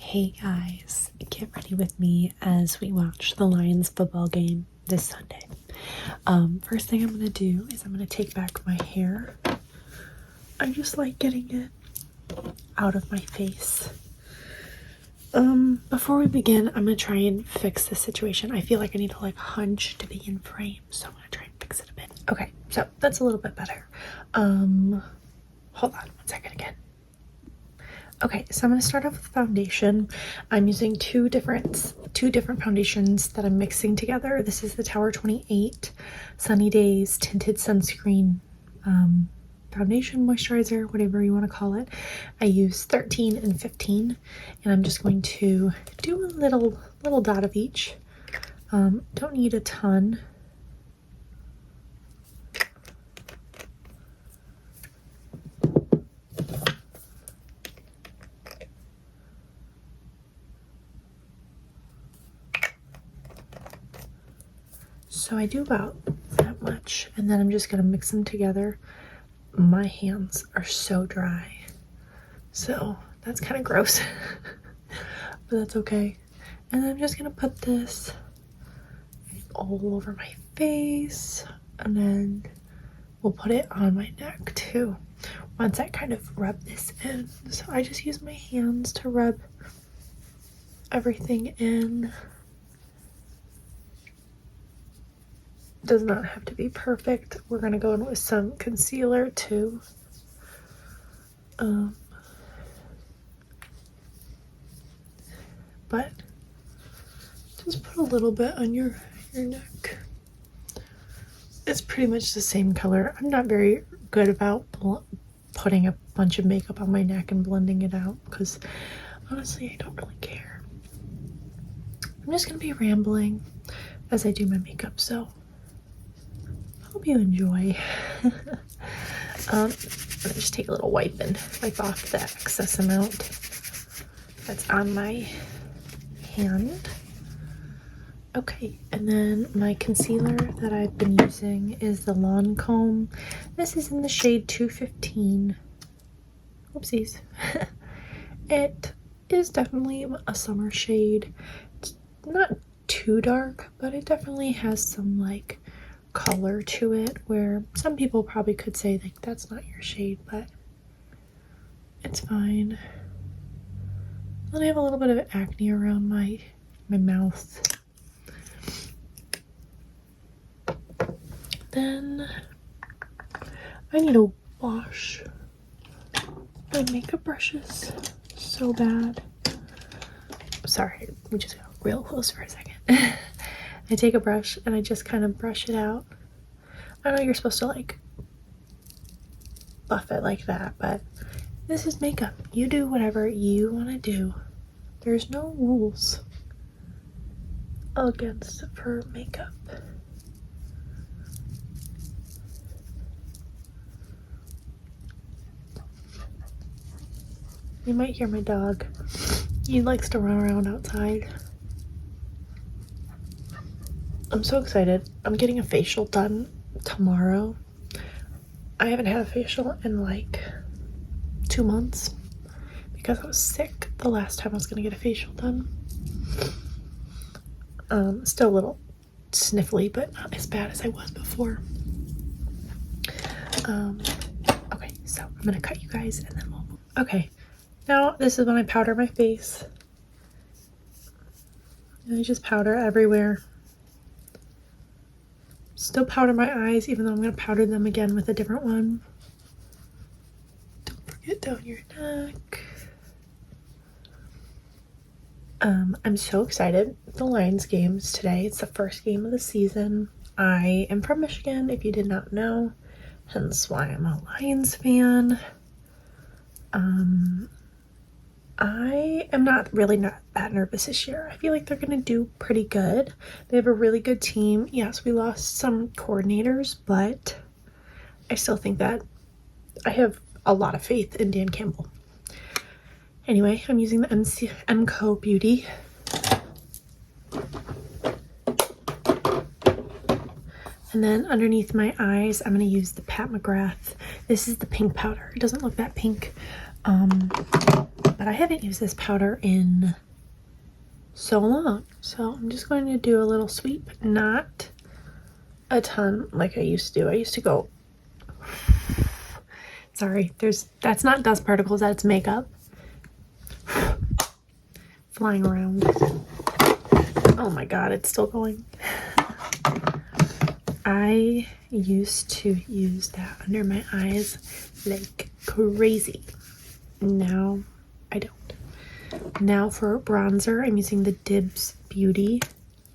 Hey guys, get ready with me as we watch the Lions football game this Sunday. First thing I'm gonna do is I'm gonna take back my hair. I just like getting it out of my face. Before we begin, I'm gonna try and fix the situation. I feel like I need to hunch to be in frame, so I'm gonna try and fix it a bit. Okay, so that's a little bit better. Hold on 1 second again. Okay, so I'm going to start off with foundation. I'm using two different foundations that I'm mixing together. This is the Tower 28 Sunny Days Tinted Sunscreen foundation, moisturizer, whatever you want to call it. I use 13 and 15, and I'm just going to do a little dot of each. Don't need a ton. So I do about that much, and then I'm just gonna mix them together. My hands are so dry, so that's kind of gross, but that's okay. And then I'm just gonna put this all over my face, and then we'll put it on my neck too, once I kind of rub this in. So I just use my hands to rub everything in. Does not have to be perfect. We're gonna go in with some concealer too. But just put a little bit on your neck. It's pretty much the same color. I'm not very good about putting a bunch of makeup on my neck and blending it out because honestly I don't really care. I'm just gonna be rambling as I do my makeup, so hope you enjoy. Let me just take a little wipe and wipe off the excess amount that's on my hand. Okay, and then my concealer that I've been using is the Lancome. This is in the shade 215. Oopsies. It is definitely a summer shade. It's not too dark, but it definitely has some color to it, where some people probably could say that's not your shade, but it's fine. Then I have a little bit of acne around my mouth. Then I need to wash my makeup brushes so bad. Sorry, we just got real close for a second. I take a brush and I just kind of brush it out. I know you're supposed to buff it like that, but this is makeup. You do whatever you want to do. There's no rules against for makeup. You might hear my dog. He likes to run around outside. I'm so excited. I'm getting a facial done tomorrow. I haven't had a facial in 2 months because I was sick the last time I was going to get a facial done. Still a little sniffly, but not as bad as I was before. Okay, so I'm going to cut you guys and then we'll move. Okay, now this is when I powder my face. And I just powder everywhere. Still powder my eyes, even though I'm going to powder them again with a different one. Don't forget down your neck. I'm so excited. The Lions game is today. It's the first game of the season. I am from Michigan, if you did not know, hence why I'm a Lions fan. I am not that nervous this year. I feel like they're going to do pretty good. They have a really good team. Yes, we lost some coordinators, but I still think that I have a lot of faith in Dan Campbell. Anyway, I'm using the MCO Beauty. And then underneath my eyes, I'm going to use the Pat McGrath. This is the pink powder. It doesn't look that pink. but I haven't used this powder in so long. So I'm just going to do a little sweep, not a ton like I used to do. I used to go, sorry, that's not dust particles, that's makeup flying around. Oh my god, it's still going. I used to use that under my eyes like crazy. Now I don't. Now for bronzer, I'm using the Dibs Beauty.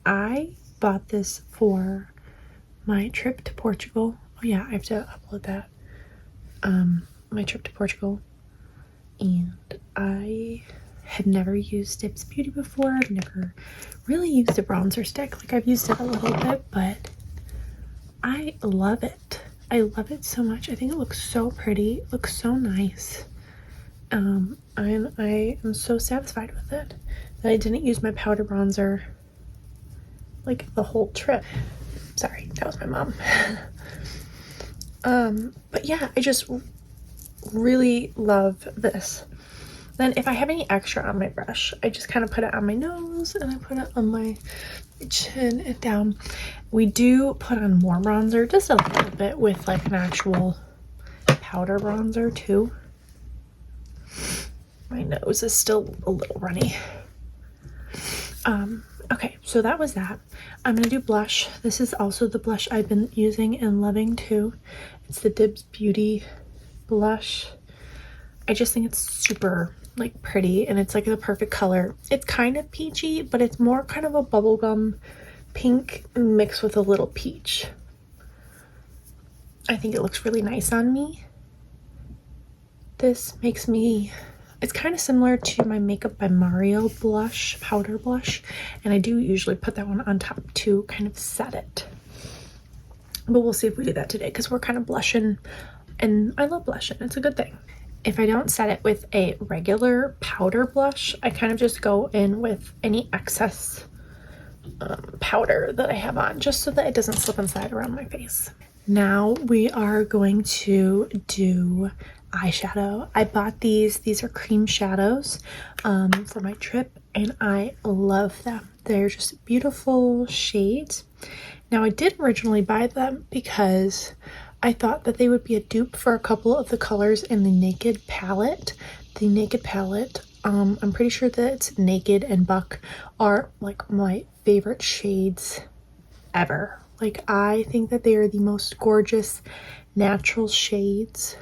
I bought this for my trip to Portugal. Oh yeah, I have to upload that. My trip to Portugal. And I had never used Dibs Beauty before. I've never really used a bronzer stick. Like, I've used it a little bit, but I love it. I love it so much. I think it looks so pretty. It looks so nice. I am so satisfied with it that I didn't use my powder bronzer like the whole trip. Sorry, that was my mom. But yeah, I just really love this. Then if I have any extra on my brush, I just kind of put it on my nose and I put it on my chin and down. We do put on more bronzer, just a little bit, with like an actual powder bronzer too. My nose is still a little runny. Okay, so that was that. I'm gonna do blush. This is also the blush I've been using and loving too. It's the Dibs Beauty blush. I just think it's super like pretty, and it's like the perfect color. It's kind of peachy, but it's more kind of a bubblegum pink mixed with a little peach. I think it looks really nice on me. This makes me, it's kind of similar to my Makeup by Mario blush, powder blush, and I do usually put that one on top to kind of set it. But we'll see if we do that today, because we're kind of blushing, and I love blushing. It's a good thing. If I don't set it with a regular powder blush, I kind of just go in with any excess powder that I have on, just so that it doesn't slip and slide around my face. Now we are going to do eyeshadow. I bought these are cream shadows for my trip, and I love them. They're just beautiful shades. Now I did originally buy them because I thought that they would be a dupe for a couple of the colors in the Naked palette. The Naked palette, I'm pretty sure that Naked and Buck are like my favorite shades ever. Like, I think that they are the most gorgeous natural shades,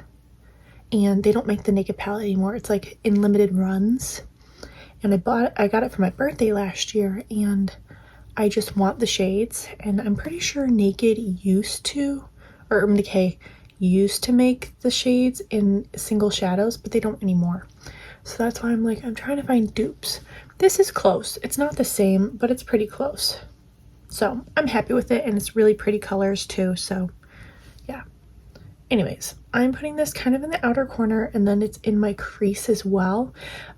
and they don't make the Naked palette anymore. It's like in limited runs, and I got it for my birthday last year, and I just want the shades. And I'm pretty sure Naked used to, or Urban Decay used to make the shades in single shadows, but they don't anymore. So that's why I'm like, I'm trying to find dupes. This is close. It's not the same, but it's pretty close. So I'm happy with it, and it's really pretty colors too. So yeah. Anyways, I'm putting this kind of in the outer corner, and then it's in my crease as well.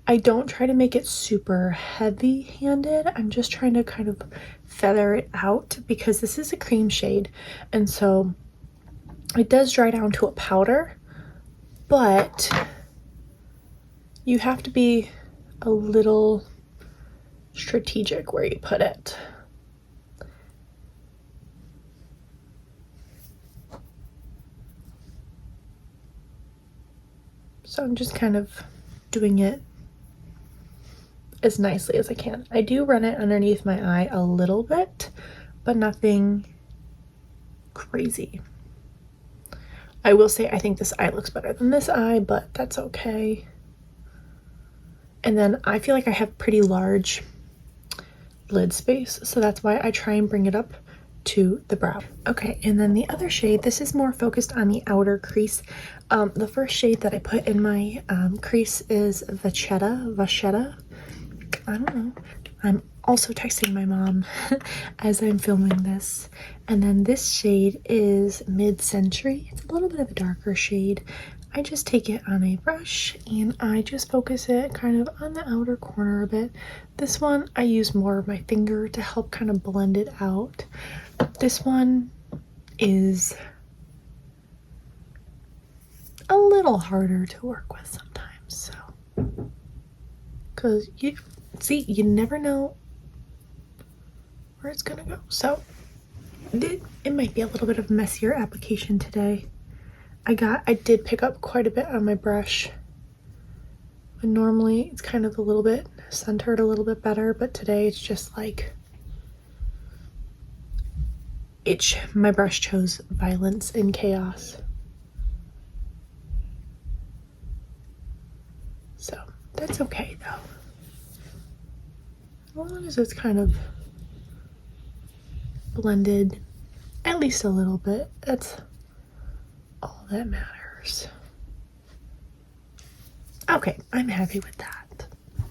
I don't try to make it super heavy-handed. I'm just trying to kind of feather it out, because this is a cream shade, and so it does dry down to a powder, but you have to be a little strategic where you put it. So I'm just kind of doing it as nicely as I can. I do run it underneath my eye a little bit, but nothing crazy. I will say I think this eye looks better than this eye, but that's okay. And then I feel like I have pretty large lid space, so that's why I try and bring it up to the brow. Okay, and then the other shade, this is more focused on the outer crease. The first shade that I put in my crease is Vachetta. I don't know. I'm also texting my mom as I'm filming this. And then this shade is Mid-Century. It's a little bit of a darker shade. I just take it on a brush and I just focus it kind of on the outer corner a bit. This one, I use more of my finger to help kind of blend it out. This one is a little harder to work with sometimes, so because you never know where it's gonna go. So it might be a little bit of a messier application today. I did pick up quite a bit on my brush. And normally it's kind of a little bit centered a little bit better, but today it's just like my brush chose violence and chaos. So that's okay though. As long as it's kind of blended at least a little bit, that's all that matters. Okay, I'm happy with that.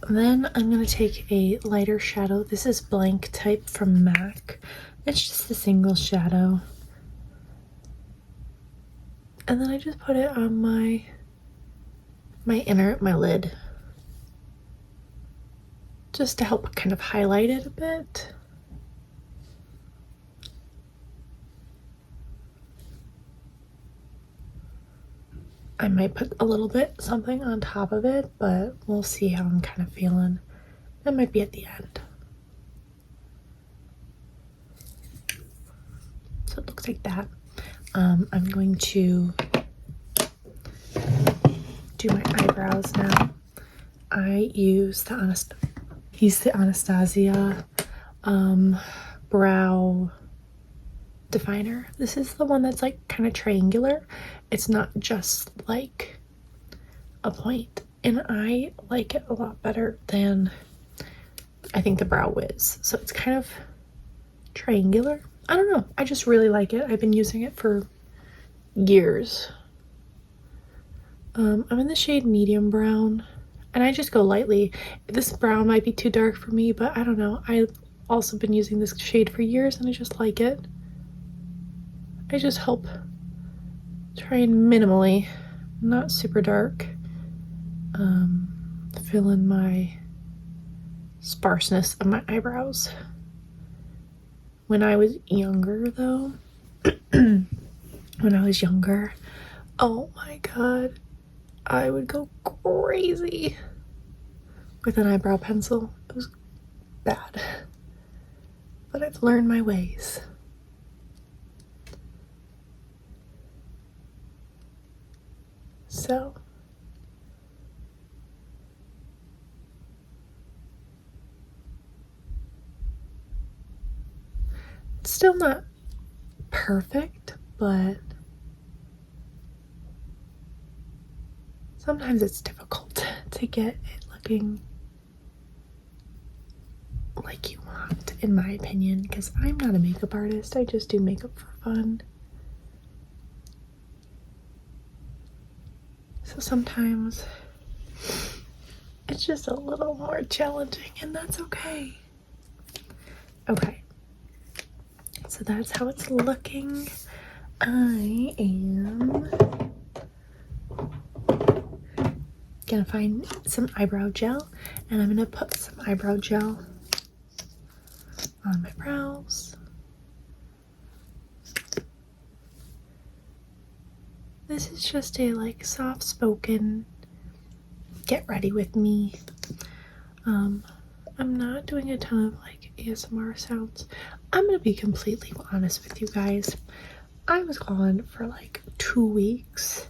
Then I'm going to take a lighter shadow. This is Blank Type from MAC. It's just a single shadow. And then I just put it on my lid. Just to help kind of highlight it a bit. I might put a little bit something on top of it, but we'll see how I'm kind of feeling. That might be at the end. So it looks like that. I'm going to do my eyebrows now. I use the Anastasia brow definer. This is the one that's like kind of triangular. It's not just like a point, and I like it a lot better than I think the Brow Wiz. So it's kind of triangular. I don't know, I just really like it. I've been using it for years. I'm in the shade medium brown, and I just go lightly. This brown might be too dark for me, but I don't know. I've also been using this shade for years and I just like it. I just help try and minimally, not super dark, fill in my sparseness of my eyebrows. When I was younger though, when I was younger, oh my god, I would go crazy with an eyebrow pencil. It was bad, but I've learned my ways. So it's still not perfect, but sometimes it's difficult to get it looking like you want, in my opinion, because I'm not a makeup artist. I just do makeup for fun. So sometimes it's just a little more challenging, and that's okay. Okay, so that's how it's looking. I am gonna find some eyebrow gel, and I'm gonna put some eyebrow gel on my brows. This is just a like soft spoken get ready with me. I'm not doing a ton of like ASMR sounds. I'm gonna be completely honest with you guys. I was gone for like 2 weeks,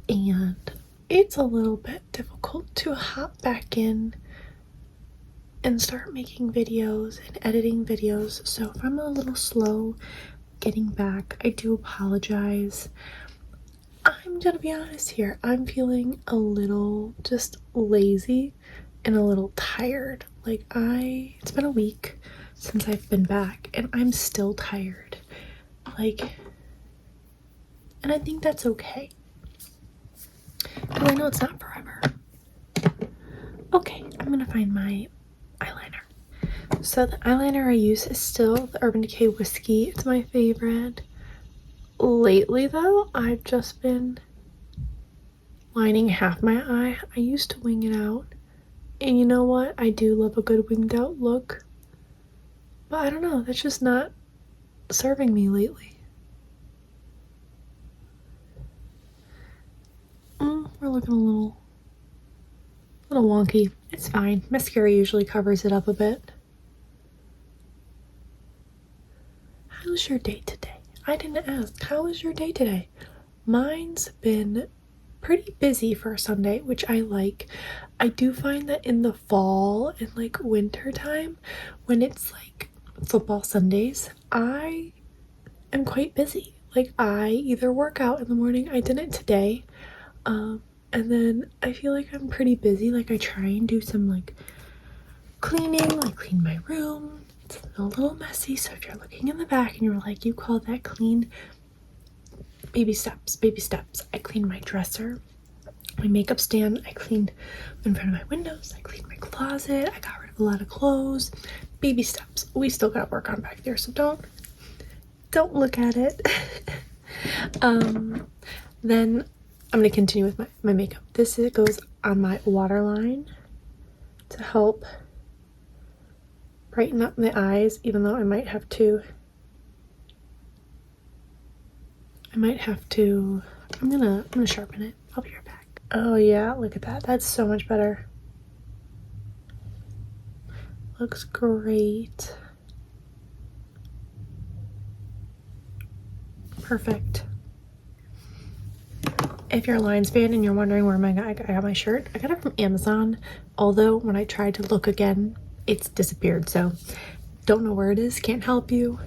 and it's a little bit difficult to hop back in and start making videos and editing videos. So if I'm a little slow getting back, I do apologize. I'm gonna be honest here. I'm feeling a little just lazy and a little tired. Like it's been a week since I've been back and I'm still tired. And I think that's okay. Because I know it's not forever. Okay, I'm gonna find my eyeliner. So the eyeliner I use is still the Urban Decay Whiskey. It's my favorite. Lately though, I've just been lining half my eye. I used to wing it out, and you know what? I do love a good winged out look, but I don't know, that's just not serving me lately. We're looking a little wonky. It's fine. Mascara usually covers it up a bit. How's your day today? I didn't ask. How was your day today? Mine's been pretty busy for a Sunday, which I like. I do find that in the fall and like winter time, when it's like football Sundays, I am quite busy. Like I either work out in the morning, I didn't today, and then I feel like I'm pretty busy. Like I try and do some like cleaning, like clean my room. It's a little messy, so if you're looking in the back and you're like, you call that clean, baby steps, baby steps. I cleaned my dresser, my makeup stand, I cleaned in front of my windows, I cleaned my closet, I got rid of a lot of clothes. Baby steps. We still got work on back there, so don't look at it. Then I'm gonna continue with my makeup. This goes on my waterline to help brighten up my eyes, even though I might have to I'm gonna sharpen it. I'll be right back. Oh yeah, look at that. That's so much better. Looks great. Perfect. If you're a Lions fan and you're wondering where I got my shirt, I got it from Amazon. Although when I tried to look again, it's disappeared. So don't know where it is. Can't help you.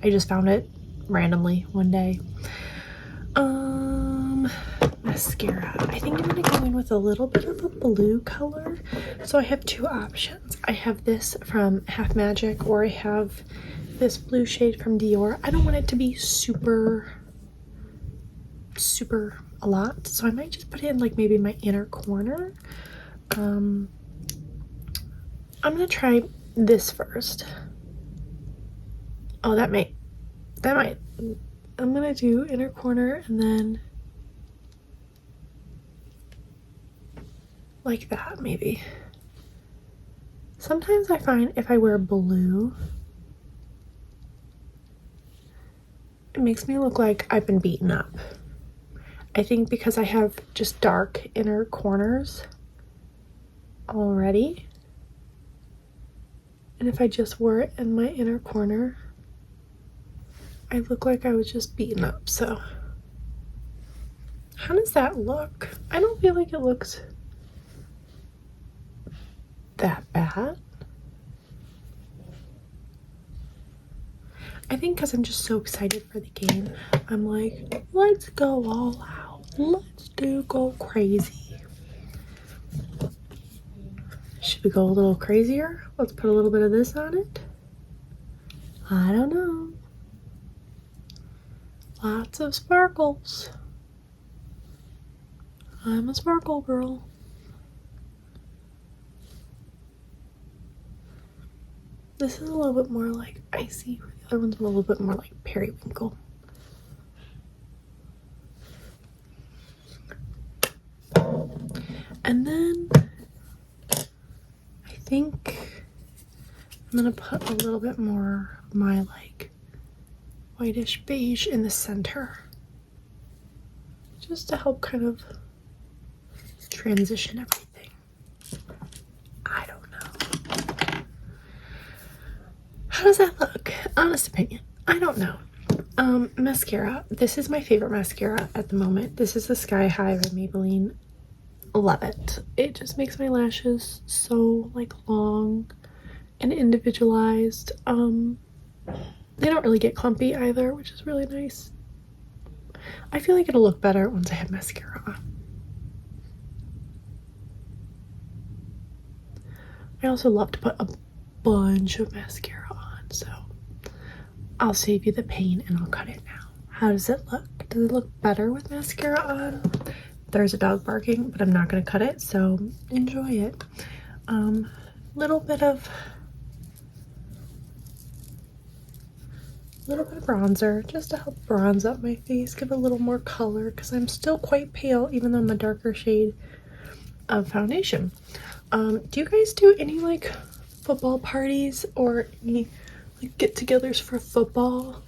I just found it randomly one day. Mascara. I think I'm gonna go in with a little bit of a blue color. So I have two options. I have this from Half Magic, or I have this blue shade from Dior. I don't want it to be super a lot, so I might just put it in like maybe my inner corner. I'm gonna try this first. Oh, that might I'm gonna do inner corner and then like that maybe. Sometimes I find if I wear blue, it makes me look like I've been beaten up. I think because I have just dark inner corners already. And if I just wore it in my inner corner, I look like I was just beaten up. So how does that look? I don't feel like it looks that bad. I think because I'm just so excited for the game, I'm like, let's go all out. Let's go crazy. Should we go a little crazier? Let's put a little bit of this on it. I don't know. Lots of sparkles. I'm a sparkle girl. This is a little bit more like icy. The other one's a little bit more like periwinkle. And then I think I'm gonna put a little bit more of my like whitish beige in the center, just to help kind of transition everything. I don't know. How does that look? Honest opinion, I don't know. Mascara. This is my favorite mascara at the moment. This is the Sky High by Maybelline. Love it. It just makes my lashes so like long and individualized. They don't really get clumpy either, which is really nice. I feel like it'll look better once I have mascara on. I also love to put a bunch of mascara on, so I'll save you the pain and I'll cut it now. How does it look? Does it look better with mascara on? There's a dog barking, but I'm not going to cut it, so enjoy it. Little bit of bronzer just to help bronze up my face, give a little more color because I'm still quite pale even though I'm a darker shade of foundation. Do you guys do any like football parties or any like get-togethers for football?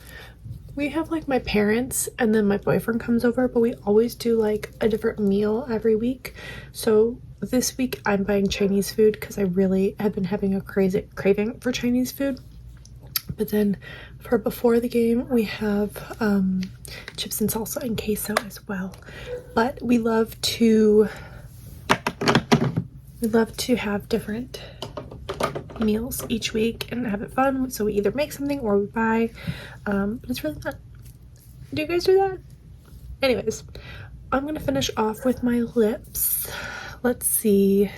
We have like my parents and then my boyfriend comes over, but we always do like a different meal every week. So this week I'm buying Chinese food because I really have been having a crazy craving for Chinese food. But then for before the game, we have chips and salsa and queso as well. But we love to have different meals each week and have it fun. So we either make something or we buy. But it's really fun. Do you guys do that? Anyways, I'm gonna finish off with my lips. Let's see.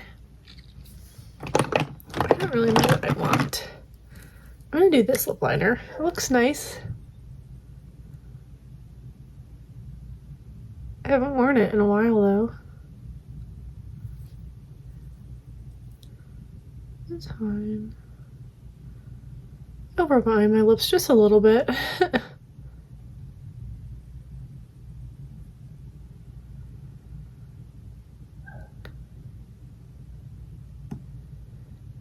I don't really know what I want. I'm gonna do this lip liner. It looks nice. I haven't worn it in a while though. It's fine. I'll refine my lips just a little bit.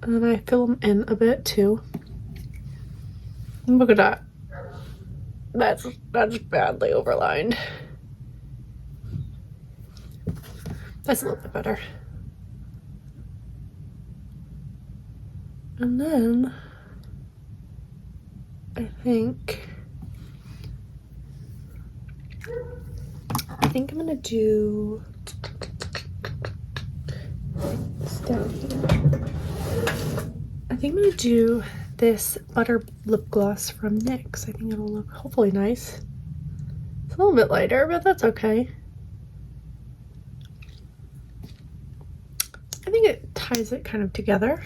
And then I fill them in a bit too. Look at that. That's badly overlined. That's a little bit better. And then I think I'm gonna do this down here. I think I'm gonna do this butter lip gloss from NYX. I think it'll look hopefully nice. It's a little bit lighter, but that's okay. I think it ties it kind of together.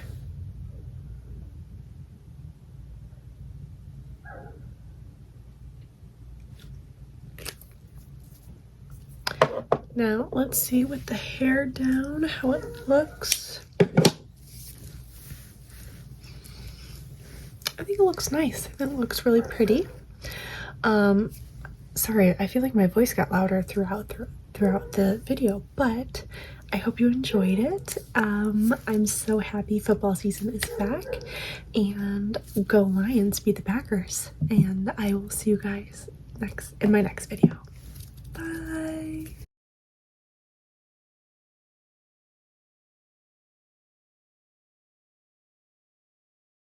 Now let's see with the hair down how it looks. I think it looks nice. I think it looks really pretty. Sorry, I feel like my voice got louder throughout the video, but I hope you enjoyed it. I'm so happy football season is back, and go Lions, beat the Packers. And I will see you guys in my next video. Bye.